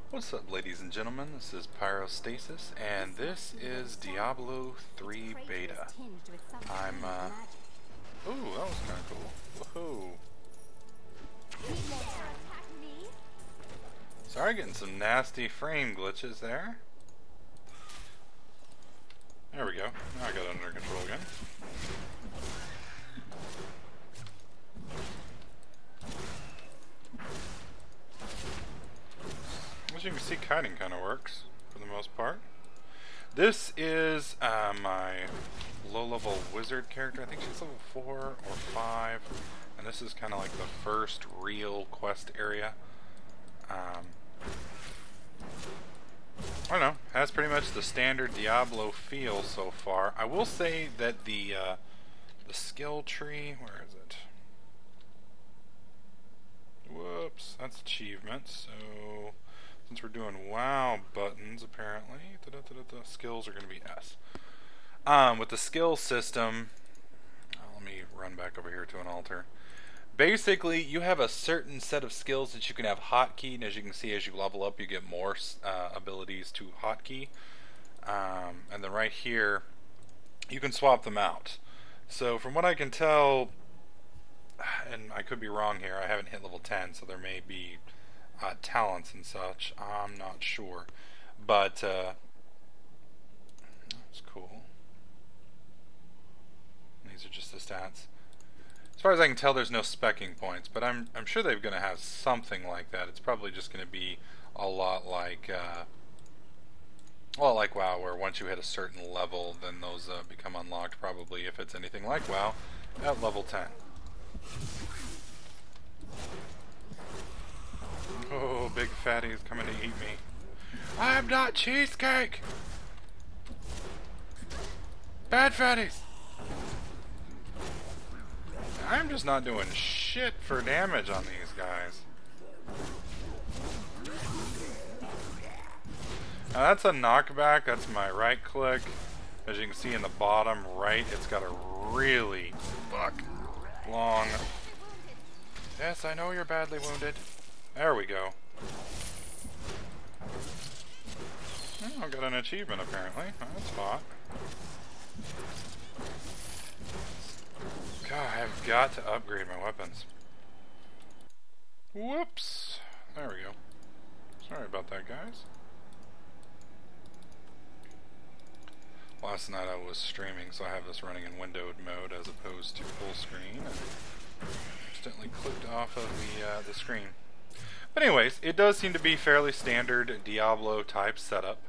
What's up, ladies and gentlemen? This is Pyrostasis, and this is Diablo 3 Beta. I'm, ooh, that was kinda cool. Woohoo. Sorry, getting some nasty frame glitches there. There we go. Now I got it under control again. As you can see, kiting kind of works, for the most part. This is my low-level wizard character. I think she's level 4 or 5. And this is kind of like the first real quest area. I don't know. Has pretty much the standard Diablo feel so far. I will say that the skill tree, where is it? Whoops, that's achievements. So since we're doing WoW buttons, apparently, skills are going to be S. With the skill system, let me run back over here to an altar. Basically, you have a certain set of skills that you can have hotkeyed, and as you can see, as you level up, you get more abilities to hotkey. And then right here, you can swap them out. So from what I can tell, and I could be wrong here, I haven't hit level 10, so there may be talents and such. I'm not sure. But, that's cool. These are just the stats. As far as I can tell, there's no specking points, but I'm sure they're going to have something like that. It's probably just going to be a lot like, well, like WoW, where once you hit a certain level, then those become unlocked, probably, if it's anything like WoW, at level 10. Oh, big fatty is coming to eat me. I'm not cheesecake! Bad fatties! I'm just not doing shit for damage on these guys. Now that's a knockback, that's my right click. As you can see in the bottom right, it's got a really long... Yes, I know you're badly wounded. There we go. Oh, I got an achievement apparently. That's hot. God, I've got to upgrade my weapons. Whoops. There we go. Sorry about that, guys. Last night I was streaming, so I have this running in windowed mode as opposed to full screen, and accidentally clicked off of the screen. But anyways, it does seem to be fairly standard Diablo type setup.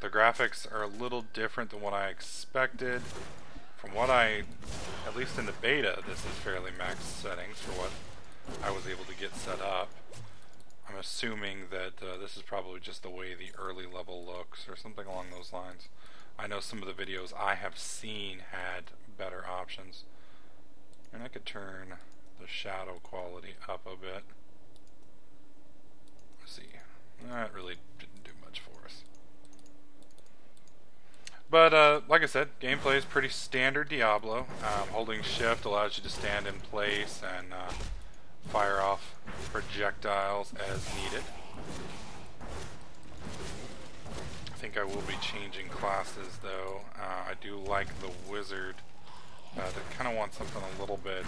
The graphics are a little different than what I expected. From what at least in the beta, this is fairly max settings for what I was able to get set up. I'm assuming that this is probably just the way the early level looks or something along those lines. I know some of the videos I have seen had better options. And I could turn the shadow quality up a bit. Let's see. That really didn't do much for us. But, like I said, gameplay is pretty standard Diablo. Holding shift allows you to stand in place and fire off projectiles as needed. I think I will be changing classes, though. I do like the wizard. I kind of want something a little bit,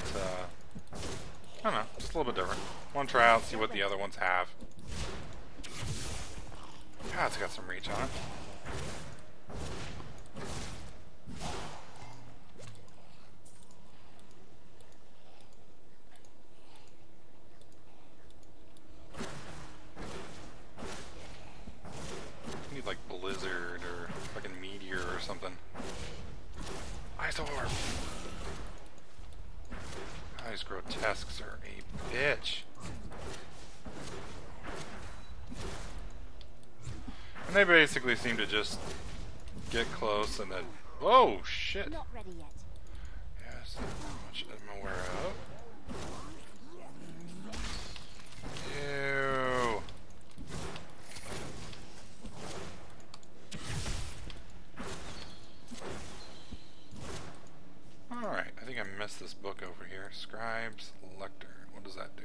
I don't know, just a little bit different. Want to try out, see what the other ones have. God, it's got some reach on it. Need like blizzard or fucking meteor or something. Ice orb. These grotesques are a bitch. And they basically seem to just get close and then... Whoa, shit! Not ready yet. Yes, how much am I aware of? Ew. Alright, I think I missed this book over here. Scribe's Lectern. What does that do?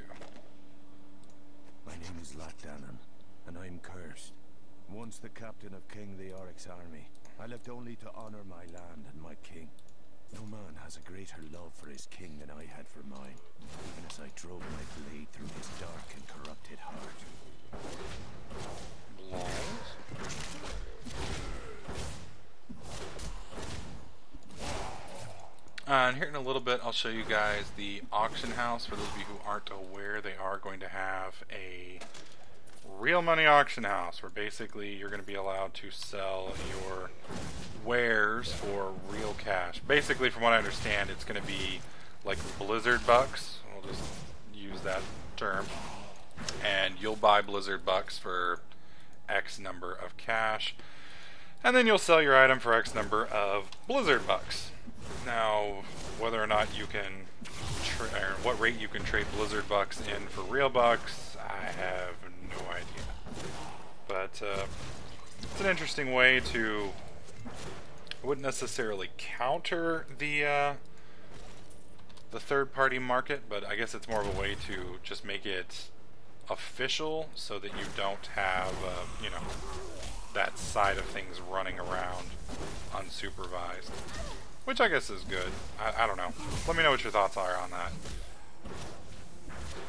My name is Latdanan, and I'm cursed. Once the captain of King Leoric's army, I lived only to honor my land and my king. No man has a greater love for his king than I had for mine, even as I drove my blade through his dark and corrupted heart. And here in a little bit, I'll show you guys the auction house. For those of you who aren't aware, they are going to have a real money auction house where basically you're going to be allowed to sell your wares for real cash. Basically, from what I understand, it's going to be like Blizzard bucks. We'll just use that term. And you'll buy Blizzard bucks for X number of cash. And then you'll sell your item for X number of Blizzard bucks. Now, whether or not you can, or what rate you can trade Blizzard bucks in for real bucks, I have no idea. But it's an interesting way to, I wouldn't necessarily counter the third-party market, but I guess it's more of a way to just make it official so that you don't have, you know, that side of things running around unsupervised. Which I guess is good. I don't know. Let me know what your thoughts are on that.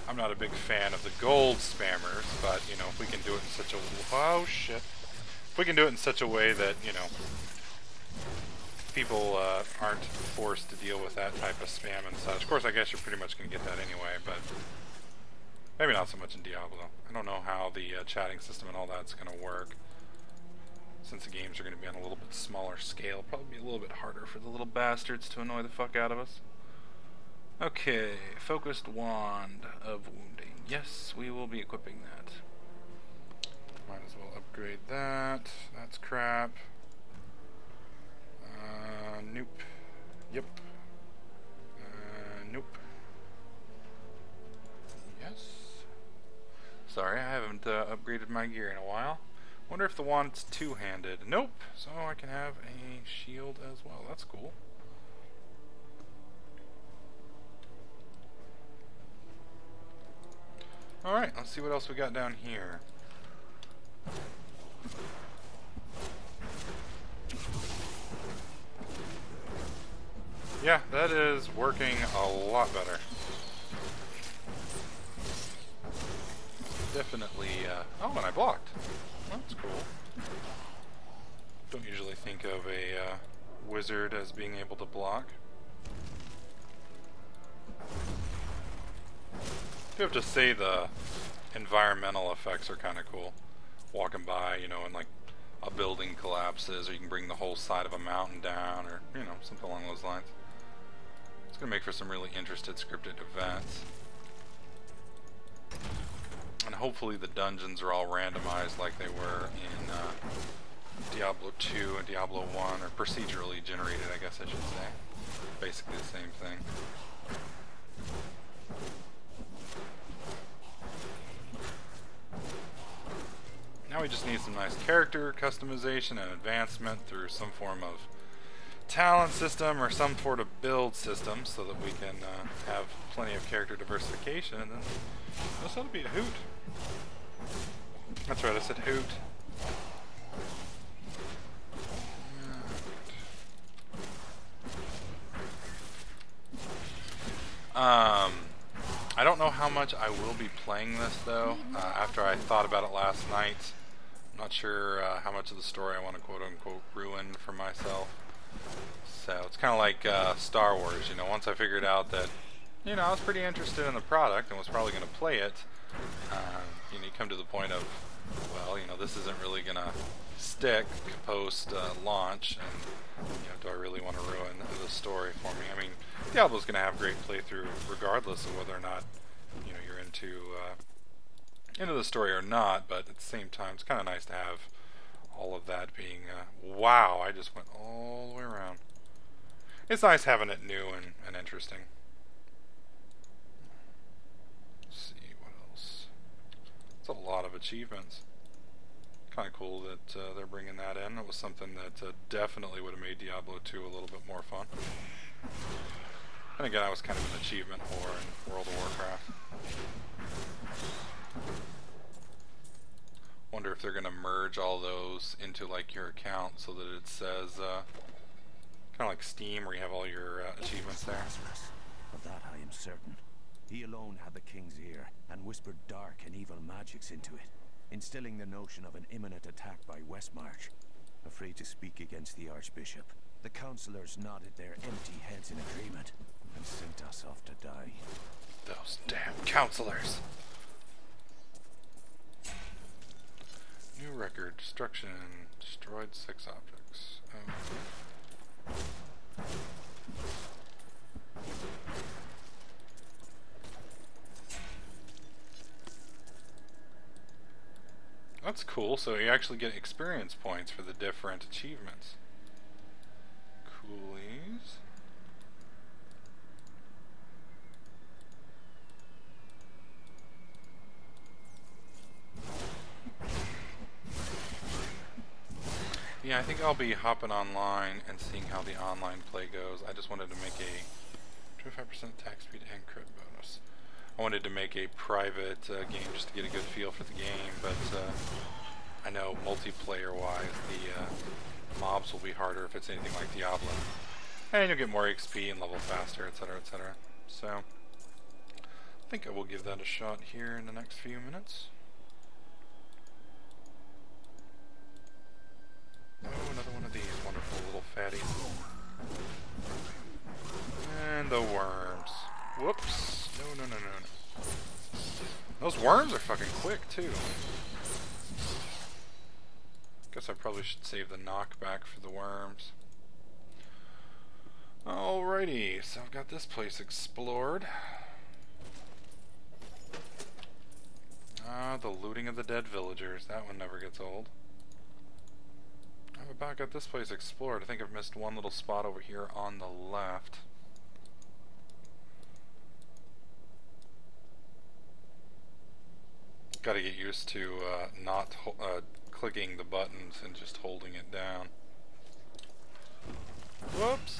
I'm not a big fan of the gold spammers, but, you know, if we can do it in such a... Oh, shit. If we can do it in such a way that, you know, people aren't forced to deal with that type of spam and such. Of course, I guess you're pretty much going to get that anyway, but maybe not so much in Diablo. I don't know how the chatting system and all that's going to work. Since the games are going to be on a little bit smaller scale, probably be a little bit harder for the little bastards to annoy the fuck out of us. Okay, focused wand of wounding. Yes, we will be equipping that. Might as well upgrade that. That's crap. Nope. Yep. Nope. Yes. Sorry, I haven't upgraded my gear in a while. Wonder if the wand's two-handed. Nope. So I can have a shield as well. That's cool. Alright, let's see what else we got down here. Yeah, that is working a lot better. Definitely, oh, and I blocked. That's cool. Don't usually think of a wizard as being able to block. I do have to say the environmental effects are kind of cool. Walking by, you know, and like a building collapses, or you can bring the whole side of a mountain down, or, you know, something along those lines. It's going to make for some really interesting scripted events. And hopefully the dungeons are all randomized like they were in Diablo 2 and Diablo 1, or procedurally generated, I guess I should say. Basically the same thing. Now we just need some nice character customization and advancement through some form of talent system or some sort of build system so that we can have plenty of character diversification, and then this ought to be a hoot. That's right, I said hoot. I don't know how much I will be playing this though. After I thought about it last night, I'm not sure how much of the story I want to quote-unquote ruin for myself. So it's kind of like Star Wars, you know, once I figured out that, you know, I was pretty interested in the product and was probably going to play it, you know, you come to the point of, well, you know, this isn't really going to stick post-launch, and, you know, do I really want to ruin the story for me? I mean, Diablo's going to have great playthrough regardless of whether or not, you know, you're into the story or not, but at the same time, it's kind of nice to have all of that being, wow, I just went all the way around. It's nice having it new and interesting. Let's see, what else? It's a lot of achievements. Kind of cool that they're bringing that in. It was something that definitely would have made Diablo 2 a little bit more fun. And again, I was kind of an achievement whore in World of Warcraft. Wonder if they're going to merge all those into like your account so that it says kind of like Steam where you have all your achievements there. Of that I am certain. He alone had the king's ear and whispered dark and evil magics into it, instilling the notion of an imminent attack by Westmarch. Afraid to speak against the Archbishop, the councillors nodded their empty heads in agreement and sent us off to die. Those damn councillors! New record. Destruction. Destroyed 6 objects. Oh. That's cool, so you actually get experience points for the different achievements. Coolies. Yeah, I think I'll be hopping online and seeing how the online play goes. I just wanted to make a 25% attack speed and crit bonus. I wanted to make a private game just to get a good feel for the game, but I know multiplayer-wise the mobs will be harder if it's anything like Diablo. And you'll get more XP and level faster, etc., etc. So, I think I will give that a shot here in the next few minutes. Oh, another one of these wonderful little fatties. And the worms. Whoops. No. Those worms are fucking quick, too. Guess I probably should save the knockback for the worms. Alrighty, so I've got this place explored. Ah, the looting of the dead villagers. That one never gets old. I've about got this place explored. I think I've missed one little spot over here on the left. Got to get used to not clicking the buttons and just holding it down. Whoops!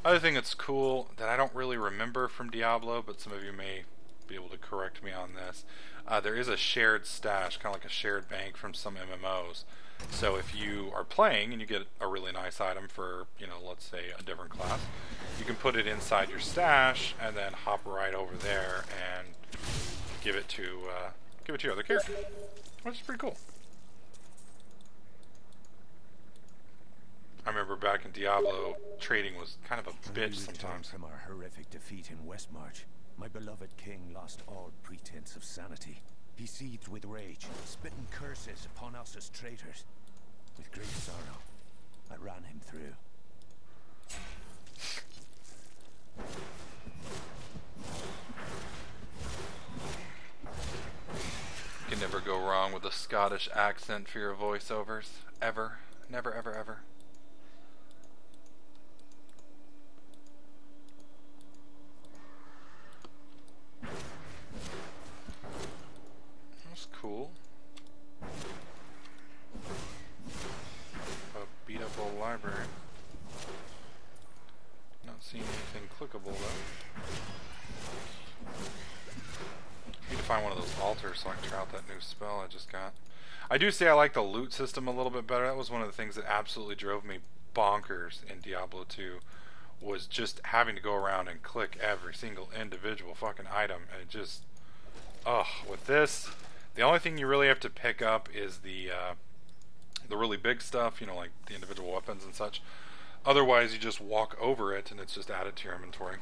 Other thing that's cool that I don't really remember from Diablo, but some of you may be able to correct me on this. There is a shared stash, kind of like a shared bank from some MMOs. So if you are playing and you get a really nice item for, you know, let's say a different class, you can put it inside your stash and then hop right over there and give it to your other character, which is pretty cool. I remember back in Diablo, trading was kind of a bitch sometimes. From our horrific defeat in Westmarch, my beloved king lost all pretense of sanity. He seethed with rage, spitting curses upon us as traitors. With great sorrow, I ran him through. You can never go wrong with a Scottish accent for your voiceovers. Ever. Never, ever, ever. That's cool. A beatable library. Not seeing anything clickable though. Need to find one of those altars so I can try out that new spell I just got. I do say I like the loot system a little bit better. That was one of the things that absolutely drove me bonkers in Diablo 2, was just having to go around and click every single individual fucking item, and it just, with this, the only thing you really have to pick up is the really big stuff, you know, like the individual weapons and such. Otherwise, you just walk over it and it's just added to your inventory.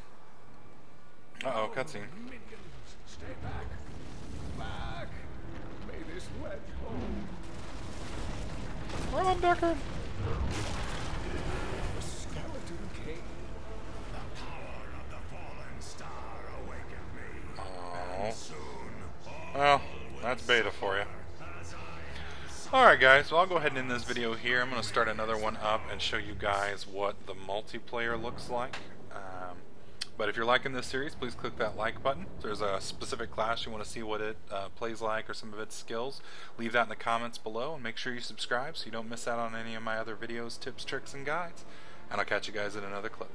Uh-oh, cutscene. Stay back. Back. May this wedge hold. Run, Deckard! The skeleton king. The power of the fallen star awakened me. Oh. And soon, Well, that's beta for you. Alright guys, well I'll go ahead and end this video here. I'm going to start another one up and show you guys what the multiplayer looks like. But if you're liking this series, please click that like button. If there's a specific class you want to see what it plays like or some of its skills, leave that in the comments below, and make sure you subscribe so you don't miss out on any of my other videos, tips, tricks, and guides. And I'll catch you guys in another clip.